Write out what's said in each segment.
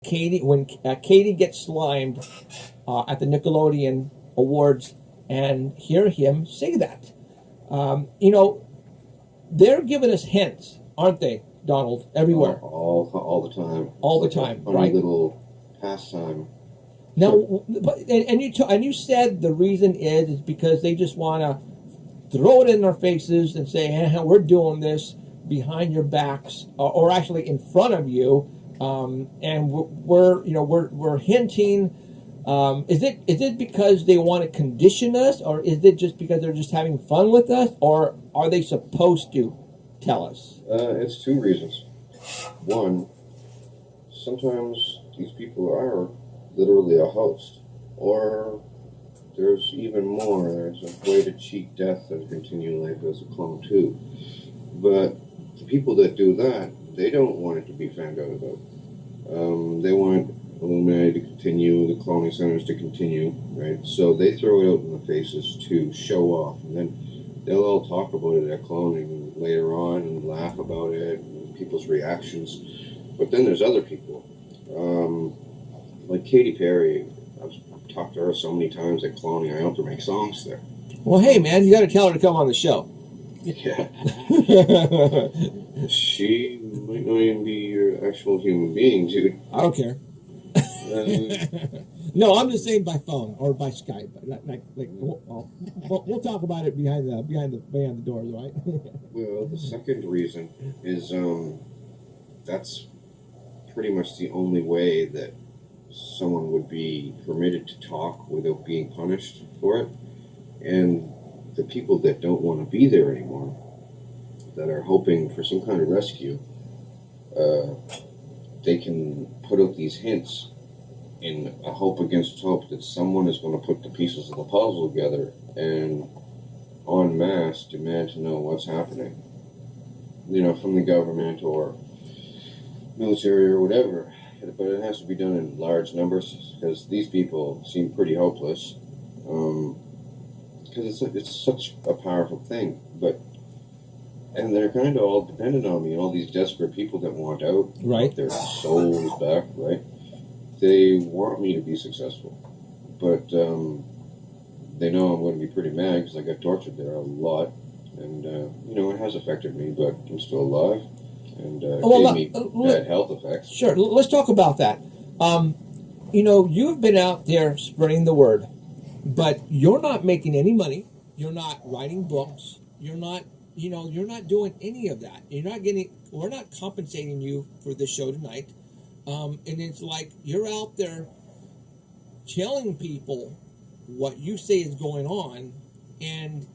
Katie gets slimed at the Nickelodeon Awards and hear him say that. You know, they're giving us hints, aren't they, Donald? Everywhere, all the time. all the It's like time, a funny right? little pastime. Now, and you said the reason is because they just want to throw it in their faces and say, hey, we're doing this behind your backs, or actually in front of you, and we're hinting. Is it because they want to condition us, or is it just because they're just having fun with us, or are they supposed to tell us? It's two reasons. One, sometimes these people are literally a host, or there's even more. There's a way to cheat death and continue life as a clone too. But the people that do that, they don't want it to be found out about. They want Illuminati to continue, the cloning centers to continue, right? So they throw it out in the faces to show off, and then they'll all talk about it at cloning later on and laugh about it and people's reactions. But then there's other people, like Katy Perry. I've talked to her so many times at cloning. I helped her make songs there. Well, hey man, you got to tell her to come on the show. Yeah. She might not even be your actual human being, dude. I don't care. No, I'm just saying by phone or by Skype. We'll talk about it behind the doors, right? Well, the second reason is that's pretty much the only way that someone would be permitted to talk without being punished for it. And the people that don't want to be there anymore, that are hoping for some kind of rescue, they can put out these hints in a hope against hope that someone is going to put the pieces of the puzzle together and en masse demand to know what's happening. You know, from the government or military or whatever. But it has to be done in large numbers because these people seem pretty hopeless. Because it's such a powerful thing. And they're kind of all dependent on me, all these desperate people that want out, right? Their souls back, right? They want me to be successful, but they know I'm going to be pretty mad because I got tortured there a lot, and it has affected me, but I'm still alive, and gave me bad health effects. Sure, let's talk about that. You've been out there spreading the word, but you're not making any money. You're not writing books. You're not doing any of that. We're not compensating you for this show tonight. And it's like you're out there telling people what you say is going on, and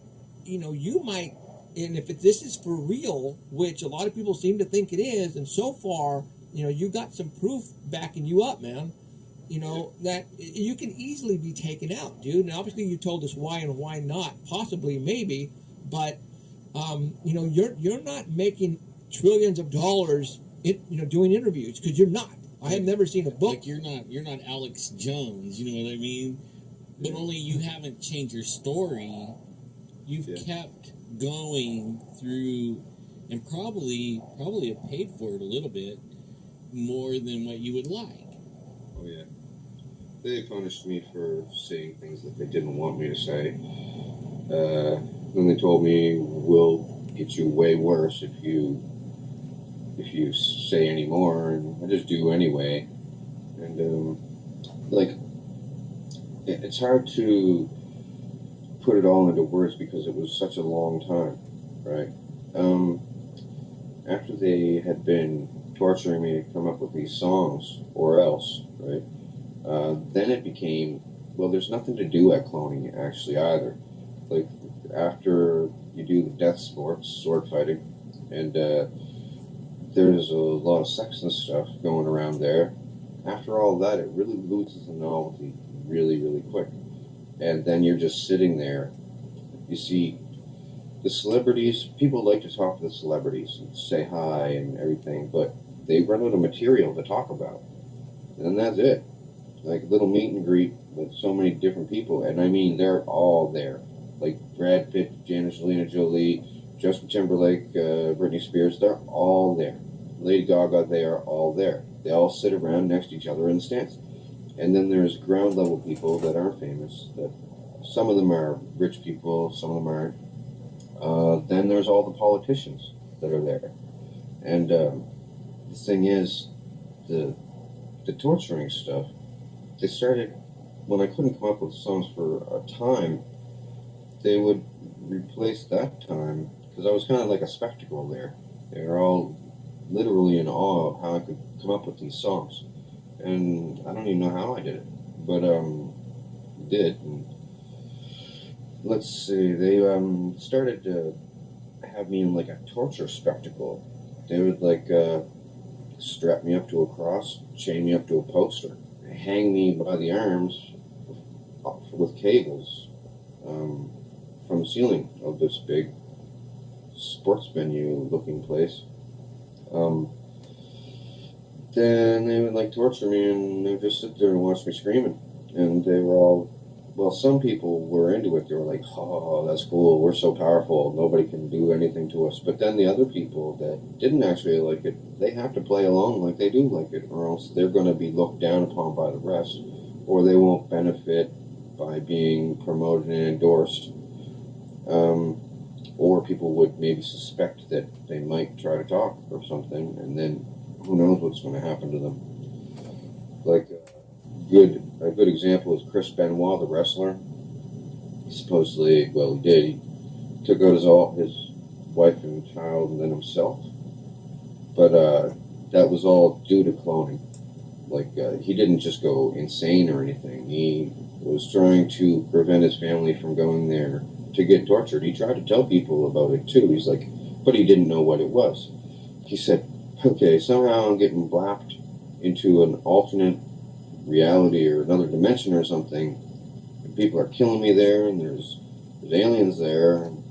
you might, and if this is for real, which a lot of people seem to think it is, and so far, you got some proof backing you up, man. That you can easily be taken out, dude. And obviously, you told us why and why not, possibly, maybe, but you're not making trillions of dollars, doing interviews, because you're not. I have never seen a book. Like you're not Alex Jones, you know what I mean? But only you haven't changed your story. You've kept going through, and probably have paid for it a little bit more than what you would like. Oh yeah, they punished me for saying things that they didn't want me to say. Then they told me, we'll get you way worse if you say any more, and I just do anyway. And it's hard to put it all into words because it was such a long time, right? After they had been torturing me to come up with these songs, or else, right? Then it became, well, there's nothing to do at cloning actually either. Like after you do the death sports, sword fighting, and there's a lot of sex and stuff going around there. After all that, it really loses the novelty really, really quick. And then you're just sitting there. You see the celebrities, people like to talk to the celebrities and say hi and everything, but they run out of material to talk about. And that's it. Like a little meet and greet with so many different people. And I mean, they're all there. Like Brad Pitt, Angelina Jolie, Justin Timberlake, Britney Spears, they're all there. Lady Gaga, they are all there. They all sit around next to each other in the stands. And then there's ground level people that aren't famous. That some of them are rich people, some of them aren't. Then there's all the politicians that are there. And the thing is, the torturing stuff, they started, when I couldn't come up with songs for a time, they would replace that time, because I was kind of like a spectacle there. They were all literally in awe of how I could come up with these songs. And I don't even know how I did it, but did. And let's see, they started to have me in like a torture spectacle. They would like strap me up to a cross, chain me up to a poster, hang me by the arms with cables from the ceiling of this big sports venue looking place. Then they would like torture me, and they would just sit there and watch me screaming. And they were all, well, some people were into it. They were like, oh, that's cool, we're so powerful, nobody can do anything to us. But then the other people that didn't actually like it, they have to play along like they do like it, or else they're going to be looked down upon by the rest, or they won't benefit by being promoted and endorsed. Or people would maybe suspect that they might try to talk or something, and then who knows what's going to happen to them. Like a good example is Chris Benoit, the wrestler. Supposedly, well, he did. He took out his wife and child and then himself. But that was all due to cloning. Like, he didn't just go insane or anything. He was trying to prevent his family from going there to get tortured. He tried to tell people about it too. He's like, but he didn't know what it was. He said, okay, somehow I'm getting blapped into an alternate reality or another dimension or something. And people are killing me there, and there's aliens there. And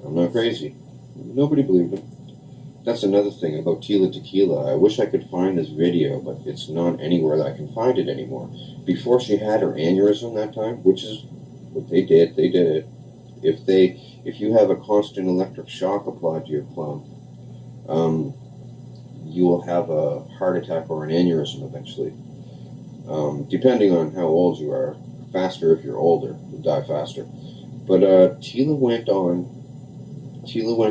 I'm not crazy. Nobody believed him. That's another thing about Tila Tequila. I wish I could find this video, but it's not anywhere that I can find it anymore. Before she had her aneurysm that time, which is what they did it. If you have a constant electric shock applied to your clone, you will have a heart attack or an aneurysm eventually. Depending on how old you are, faster if you're older, you'll die faster. But Tila went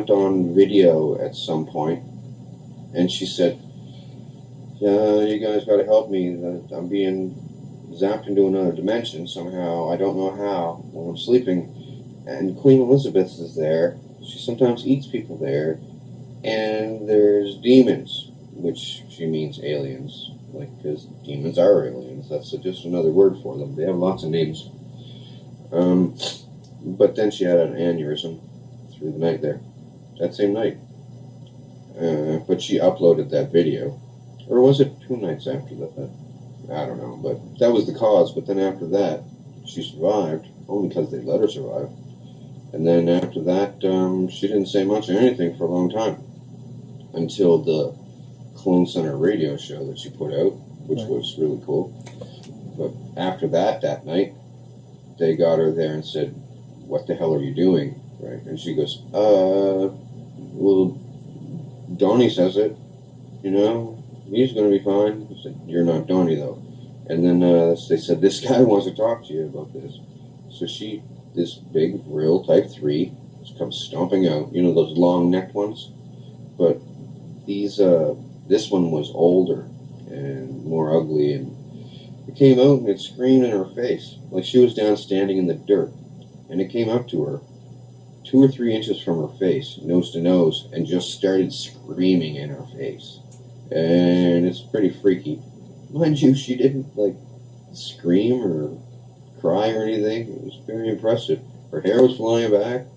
on video at some point, and she said, "Yeah, you guys got to help me. I'm being zapped into another dimension somehow. I don't know how. When I'm sleeping, and Queen Elizabeth is there. She sometimes eats people there, and there's demons." Which she means aliens, like, because demons are aliens. That's just another word for them. They have lots of names. But then she had an aneurysm through the night there, that same night. But she uploaded that video. Or was it 2 nights after that? I don't know, but that was the cause. But then after that, she survived, only because they let her survive. And then after that, she didn't say much or anything for a long time. Until the Clone Center radio show that she put out, which was really cool. But after that night, they got her there and said, "What the hell are you doing?" Right? And she goes, well, Donnie says it, he's going to be fine. I said, "You're not Donnie, though." And then they said, "This guy wants to talk to you about this." So this big Vril Type 3 comes stomping out, those long-necked ones. But this one was older and more ugly, and it came out and it screamed in her face, like she was down standing in the dirt. And it came up to her, 2 or 3 inches from her face, nose to nose, and just started screaming in her face. And it's pretty freaky. Mind you, she didn't, scream or cry or anything. It was very impressive. Her hair was flying back.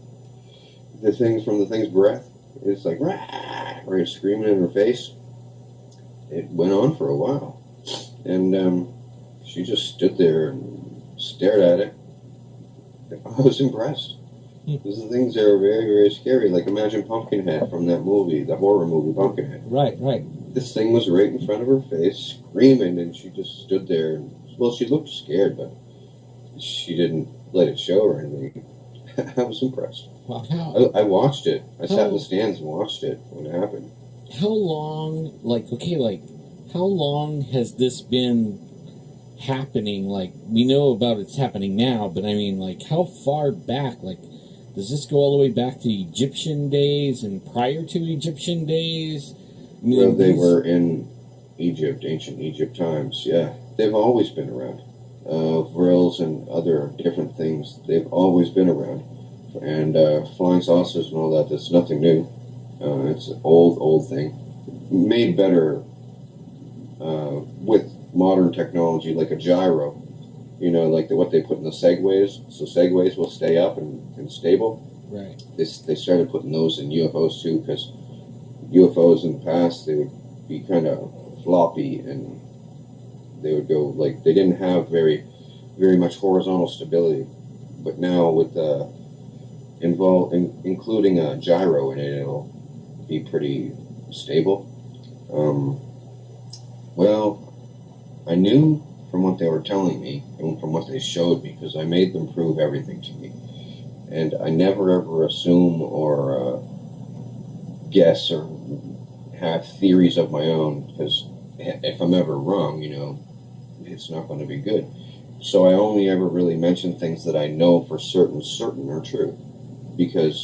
From the thing's breath. It's like, rah, right, screaming in her face. It went on for a while. And she just stood there and stared at it. I was impressed. Those are things that are very, very scary. Like, imagine Pumpkinhead from that movie, the horror movie Pumpkinhead. Right. This thing was right in front of her face, screaming, and she just stood there. Well, she looked scared, but she didn't let it show or anything. I was impressed. Wow. I watched it. I sat in the stands and watched it when it happened. How long, how long has this been happening? Like, we know about it's happening now, but I mean, like, how far back? Like, does this go all the way back to Egyptian days and prior to Egyptian days? I mean, Well, they were in Egypt, ancient Egypt times. Yeah, they've always been around. Vrills and other different things, they've always been around. And flying saucers and all that, that's nothing new. It's an old thing. Made better with modern technology, like a gyro. You know, like what they put in the segways, so segways will stay up and stable. right. They started putting those in UFOs too, because UFOs in the past, they would be kind of floppy, and they would go, like, they didn't have very much horizontal stability. But now with including a gyro in it, it'll be pretty stable. Well, I knew from what they were telling me and from what they showed me, because I made them prove everything to me, and I never ever assume or guess or have theories of my own, because if I'm ever wrong, you know, it's not going to be good. So I only ever really mention things that I know for certain are true, because